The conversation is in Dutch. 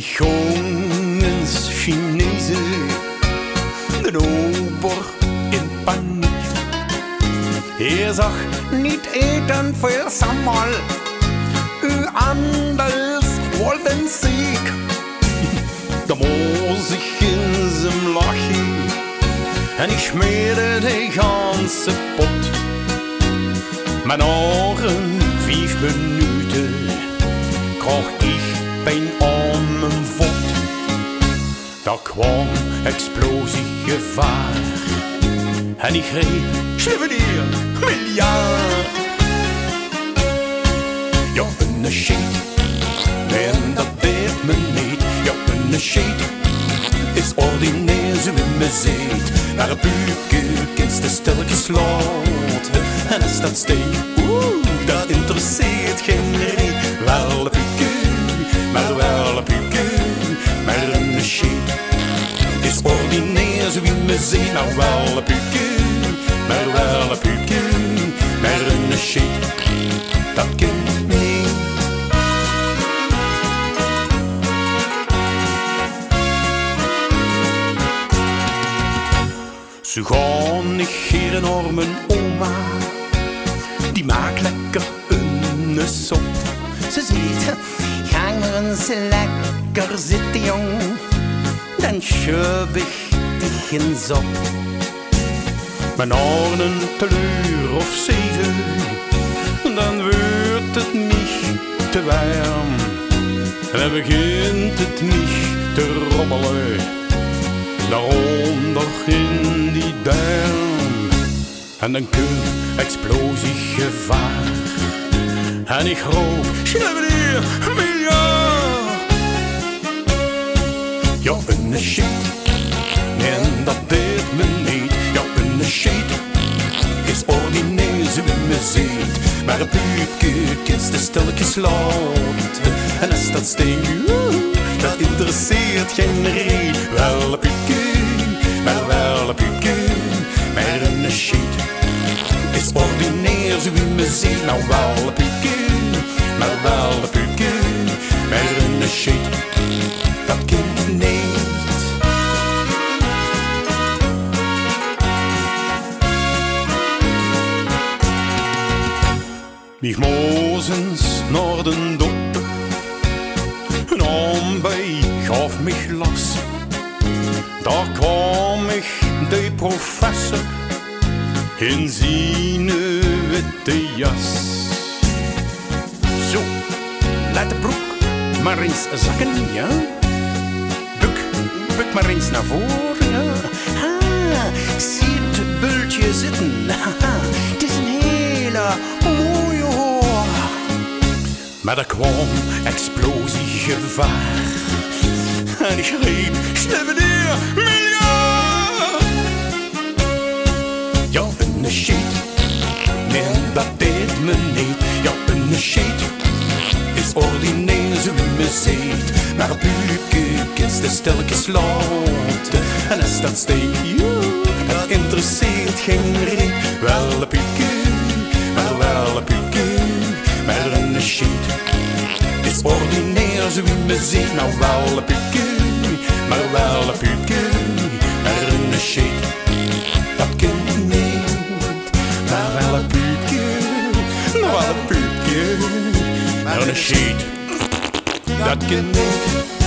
Ligongens Chinezen, de ober in paniek. Hij zag niet eten voor samal, uw anders worden ziek. Da moest ik in zijn lachje en ik smeerde de ganse pot. Maar nog een 5 minuten kreeg ik pijn aan mijn voet. Daar kwam explosiegevaar en ik greep Chevalier miljard. Ja, een shit, en dat deed me niet. Ja, een shit is ordinair zo in me zit. Maar een puke is de stilletjes laten. En als dat steekt, dat interesseert geen reet. Wel een puke, maar wel een puke. Maar een shit is ordinair zo in me zit. Nou wel een puke, maar wel een puke. Maar een shit, dat kent niet. Zo gaan ik hier enorme oma, die maakt lekker een sop. Ze ziet, ga maar eens lekker zitten jong, dan schub ik dich eens op. Maar na een uur of 7, dan wordt het niet te warm. En dan begint het niet te rommelen, daaronder in die duim. En dan komt explosiegevaar en ik roep Chevalier miljard. Ja, een shit, en dat deed me niet. Ja, een shit is ordinair zo in me zit. Maar een puke is de stilletjes laten. En als dat stinkt, dat interesseert geen reet. Wel een puke, maar wel een puke. Maar een shit is ordinair zo in me zit. Nou wel een puke, maar wel een puke. Maar een shit, dat kent niet. Mich mozens naar den dokter, en aanbij gaf mich los. Daar kwam ik de professor in zijn witte jas. Zo, laat de broek maar eens zakken, ja? Buk maar eens naar voren, ja? Zie het bultje zitten, het is een hele mooie hoor. Maar er kwam explosiegevaar en ik greep Chevalier miljard. Ja, een shit, nee, dat deed me niet. Ja, een shit is ordinair zo in me zit. Maar een puke is de stilletjes laten. En als dat steekt, dat interesseert geen reet. Wel een puke, maar wel een puke. Maar een shit is ordinair zo in me zit. Nou wel een puke, maar wel een puke. Maar een shit, dat kent niet. Maar wel een puke, maar wel een puke. Maar een shit, dat kent niet.